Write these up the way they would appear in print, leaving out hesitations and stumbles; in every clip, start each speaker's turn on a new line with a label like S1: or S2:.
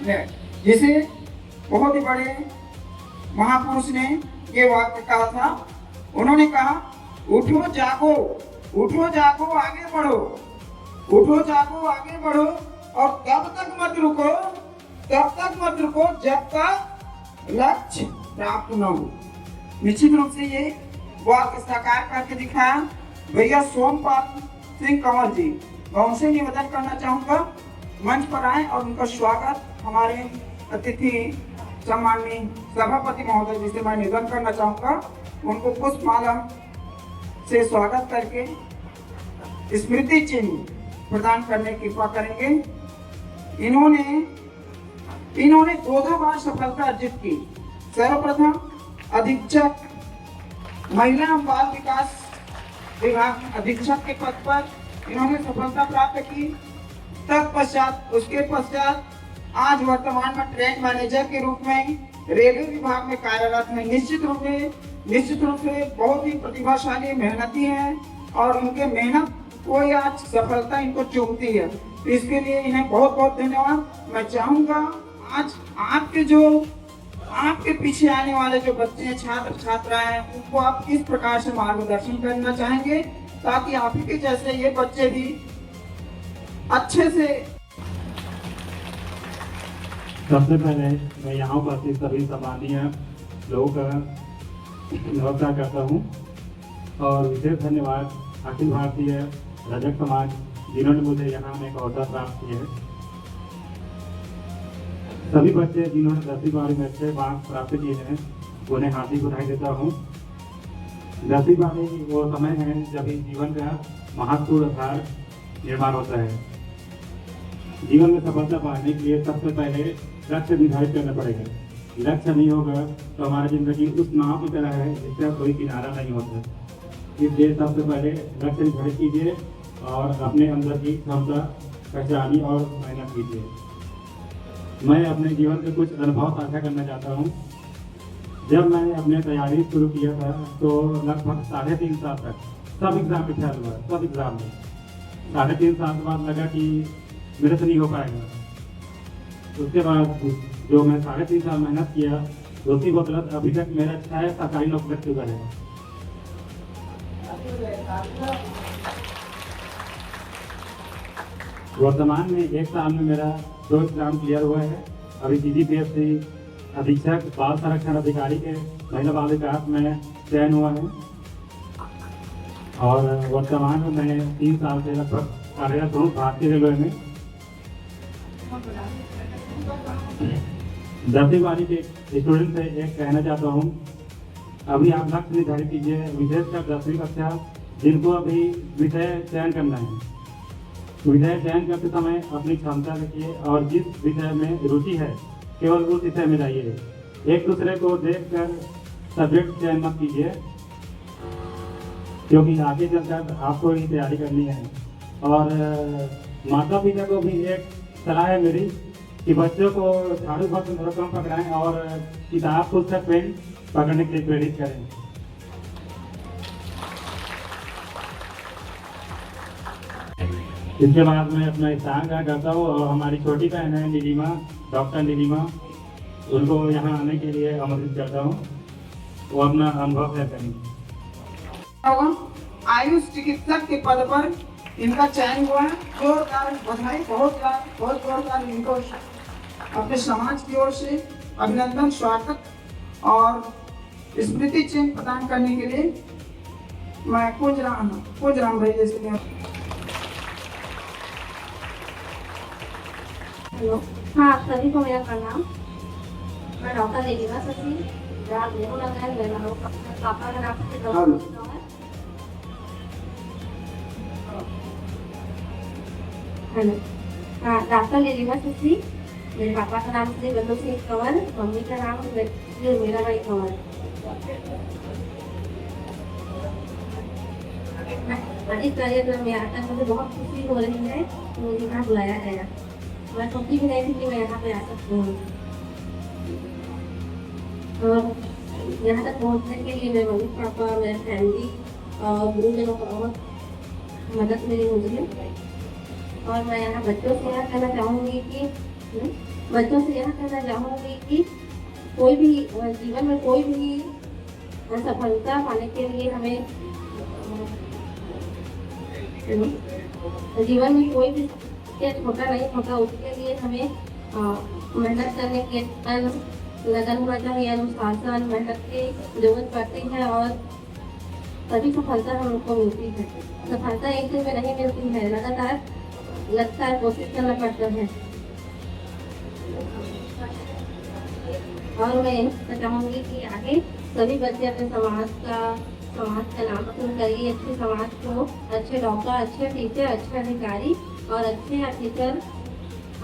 S1: जिसे बहुत ही बड़े महापुरुष ने ये वाक्य कहा था। उन्होंने कहा, उठो जागो, उठो जागो आगे बढ़ो, उठो जागो आगे बढ़ो, और तब तक मत रुको, तब तक मत रुको जब तक लक्ष्य प्राप्त न हो। निश्चित रूप से ये वाक्य साकार करके दिखाया भैया सोमपाल सिंह कंवर जी। मैं उनसे निवेदन करना चाहूंगा मंच पर आए और उनका स्वागत हमारे अतिथि सम्माननीय सभापति महोदय जी से मैं निवेदन करना चाहूंगा, उनको पुष्पमाला से स्वागत करके स्मृति चिन्ह प्रदान करने की कृपा करेंगे। इन्होंने 2 बार सफलता अर्जित की। सर्वप्रथम अधीक्षक महिला एवं बाल विकास विभाग अधीक्षक के पद पर इन्होंने सफलता प्राप्त की। तत्पश्चात उसके पश्चात आज वर्तमान में ट्रेन मैनेजर के रूप में रेलवे विभाग में कार्यरत है। निश्चित रूप से बहुत ही प्रतिभाशाली मेहनती हैं और उनके मेहनत को आज सफलता इनको चूमती है। इसके लिए इन्हें बहुत बहुत धन्यवाद। मैं चाहूंगा आज आपके पीछे आने वाले जो बच्चे छात्र छात्राएं हैं उनको आप किस प्रकार से मार्गदर्शन करना चाहेंगे ताकि आप ही के जैसे ये बच्चे भी अच्छे से।
S2: सबसे पहले मैं यहाँ उपस्थित सभी सम्मानीय लोगों का नमस्कार करता हूँ और विशेष धन्यवाद अखिल भारतीय रजक समाज जिन्होंने मुझे यहाँ आने का अवसर प्राप्त किया है। सभी बच्चे जिन्होंने 10वीं 12वीं में अच्छे मार्क्स प्राप्त किए हैं उन्हें हार्दिक बधाई देता हूँ। 10वीं 12वीं वो समय है जब इस जीवन का महत्वपूर्ण आधार निर्माण होता है। जीवन में सफलता पाने के लिए सबसे पहले लक्ष्य निर्धारित करना पड़ेगा। लक्ष्य नहीं होगा तो हमारी जिंदगी उस नाव की तरह है जिसका कोई किनारा नहीं होता। इसलिए सबसे पहले लक्ष्य निर्धारित कीजिए और अपने अंदर की क्षमता पहचानिए और मेहनत कीजिए। मैं अपने जीवन के कुछ अनुभव साझा करना चाहता हूँ। जब मैंने अपने तैयारी शुरू किया था तो लगभग 3.5 साल तक सब एग्जाम में फेल हुआ। सब एग्जाम में 3.5 साल के बाद लगा कि मेरे से नहीं हो पाएगा। उसके बाद जो मैं 3.5 साल मेहनत किया उसी बदौलत अभी तक मेरा 6 सरकारी नौकरी लग चुका है। वर्तमान में 1 साल में मेरा 2 एग्जाम क्लियर हुआ है। अभी CGPSC अधीक्षक बाल संरक्षण अधिकारी के महिला बाल विकास में चयन हुआ है और वर्तमान में मैं 3 साल से लगभग कार्यरत हूँ भारतीय रेलवे में। 10वीं 12वीं के स्टूडेंट से एक कहना चाहता हूँ, अभी आप लक्ष्य निर्धारित कीजिए, विशेषकर 10वीं कक्षा जिनको अभी विषय चयन करना है। विषय चयन करते समय अपनी क्षमता देखिए और जिस विषय में रुचि है केवल उस विषय में जाइए। एक दूसरे को देखकर सब्जेक्ट चयन मत कीजिए क्योंकि आगे चलकर आपको ही तैयारी करनी है। और माता पिता को भी एक सलाह है मेरी कि बच्चों को झाड़ू बर्तन थोड़ा कम पकड़ाएं और किताब पुस्तक पेन पकड़ने के लिए प्रेरित करें। इसके बाद मैं अपना स्थान ग्रहण करता हूँ और हमारी छोटी बहन है नीलिमा, डॉक्टर नीलिमा, उनको यहाँ आने के लिए आमंत्रित करता हूँ। वो अपना अनुभव शेयर करेंगे।
S1: आयुष चिकित्सक के पद पर इनका चयन हुआ है। जोरदार बधाई, बहुत जोरदार इनको अपने समाज की ओर से अभिनंदन, स्वागत और स्मृति चिन्ह प्रदान करने के लिए मैं कुंज राम भैया से।
S3: हाँ, सभी को मेरा प्रणाम। मैं डॉक्टर नीलिमा शशि, जहाँ मेरे लगा है मेरा पापा का नाम से डॉक्टर। हाँ, डॉक्टर नीलिमा शशि, मेरे पापा का नाम श्री बल्लू सिंह कंवर, मम्मी का नाम मेरा भाई कंवर। इस कार्यक्रम में आकर मुझे बहुत खुशी हो रही है। मुझे यहाँ बुलाया गया, मैं सोची भी नहीं थी कि मैं यहाँ पे आ सकती हूँ। और यहाँ तक पहुँचने के लिए मेरे मम्मी पापा, मेरे फैमिली और गुरुजनों को बहुत मदद मिली मुझे। और मैं यहाँ बच्चों से यह कहना चाहूँगी कि बच्चों से यह कहना चाहूँगी कि कोई भी जीवन में कोई भी सफलता पाने के लिए हमें जीवन में कोई भी क्या छोटा नहीं होता, उसके लिए हमें मेहनत करने के लगन होना चाहिए, अनुशासन मेहनत की जरूरत पड़ती है और तभी सफलता हम लोग को मिलती है। सफलता एक दिन में नहीं मिलती है, लगातार कोशिश करना पड़ता है। और मैं चाहूँगी कि आगे सभी बच्चे अपने समाज का नाम रोशन करिए, अच्छे समाज को, अच्छे डॉक्टर, अच्छे टीचर, अच्छे अधिकारी और अच्छे ऑफिसर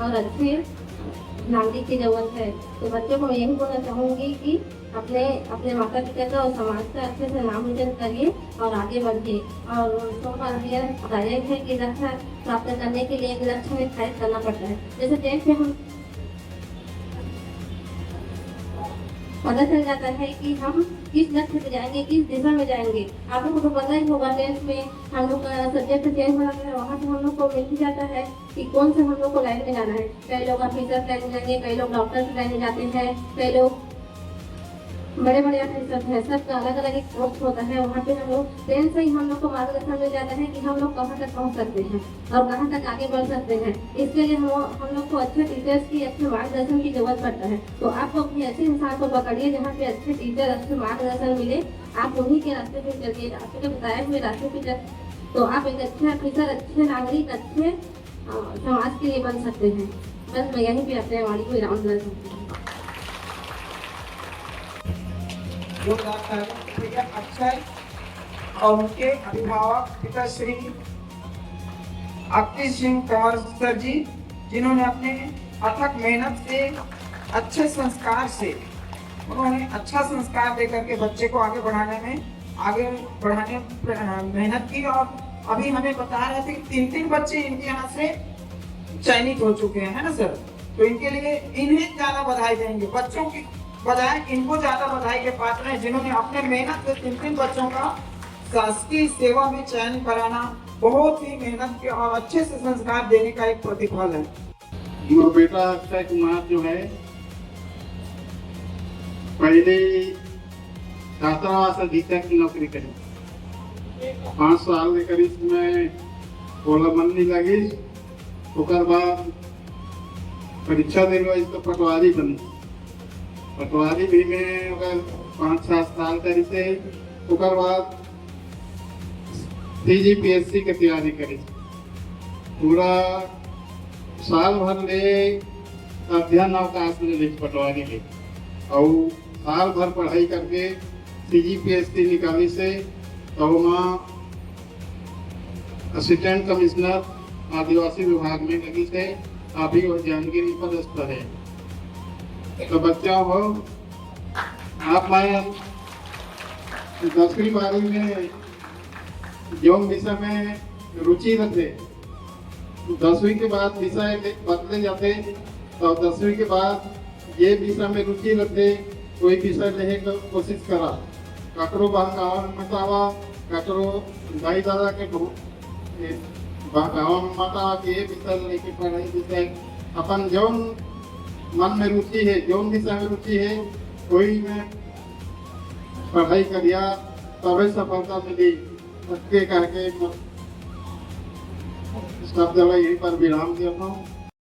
S3: और अच्छे नागरिक की जरूरत है। तो बच्चों को मैं यही बोलना चाहूँगी कि अपने माता पिता का और समाज का अच्छे से नाम रोशन करिए और आगे बढ़िए। और बताया है कि लक्ष्य प्राप्त करने के लिए एक लक्ष्य निर्धारित करना पड़ता है। जैसे टेंथ में हम पता चल जाता है कि हम किस लक्ष्य पे जाएंगे, किस दिशा में जाएंगे। आप लोगों को पता ही होगा, टेंथ में हम लोग का सब्जेक्ट चेंज हो जाता है, वहाँ से हम लोग को मिल जाता है कि कौन से हम लोग को लाइन में जाना है। कई लोग ऑफिसर लाइन में जाएंगे, कई लोग डॉक्टर की लाइन में जाते हैं, कई लोग बड़े बड़े ऑफिसर हैं। सबका अलग अलग एक कोर्स होता है। वहाँ पे हम लोग टेंथ से ही हम लोग को मार्गदर्शन मिल जाता है कि हम लोग कहाँ तक पहुँच सकते हैं और कहाँ तक आगे बढ़ सकते हैं। इसके लिए हम लोग को अच्छे टीचर्स की, अच्छे मार्गदर्शन की जरूरत पड़ता है। तो आप लोग भी ऐसे इंसान को पकड़िए जहाँ पे अच्छे टीचर, अच्छे मार्गदर्शन मिले। आप उन्हीं के रास्ते पे चलिए, आपके बताए हुए रास्ते पे चल, तो आप एक अच्छे ऑफिसर, अच्छे नागरिक, अच्छे समाज के लिए बन सकते हैं। बस मैं यहीं पे अपने वाणी को विराम देना चाहती हूँ।
S1: अक्षय और उनके अभिभावक पिताश्री अक्षय सिंह कंवर सर जी, जिन्होंने अपने अथक मेहनत से, अच्छे संस्कार से, उन्होंने अच्छा संस्कार देकर के बच्चे को आगे बढ़ाने मेहनत की। और अभी हमें बता रहे थे कि 3 बच्चे इनके यहाँ से चयनित हो चुके हैं, है ना सर। तो इनके लिए इन्हें ज्यादा बधाई देंगे, बच्चों की बजाय इनको ज्यादा बधाई के पात्र हैं, जिन्होंने अपने मेहनत से 3 बच्चों का शासकीय सेवा में चयन कराना बहुत ही मेहनत के और अच्छे से संस्कार देने का एक प्रतिफल है।
S4: मेरा बेटा अक्षय कुमार जो है, पहले छात्रावास अधीक्षक की नौकरी करी, 5 साल के करीब में कोलामंदी लगी। उसके बाद परीक्षा दिलवाई तो पटवारी बनी। पटवारी भी में 5-7 साल करी से। उसके बाद CGPSC की तैयारी करी, पूरा साल भर ले अध्ययन अवकाश मिले पटवारी ले, और साल भर पढ़ाई करके CGPSC निकाली से। तो वहाँ असिस्टेंट कमिश्नर आदिवासी विभाग में लगी से। अभी वो जहांगीर पदस्थ है। तो बच्चा हो आप, मैं 10वीं 12वीं में जो विषय में रुचि रखते, 10वीं के बाद विषय बदले जाते। तो 10वीं के बाद ये विषय में रुचि रखते, कोई विषय लेने की कोशिश करा। ककरो बहकावा मतावा, ककरो दाई दादा के बहकावा मतावा के विषय लेके पढ़ाई विषय अपन जौन मन में रुचि है, जौन विषय में रुचि है, कोई में पढ़ाई करिया तभी सफलता मिली। कह के शब्द यहीं पर विराम देता हूँ।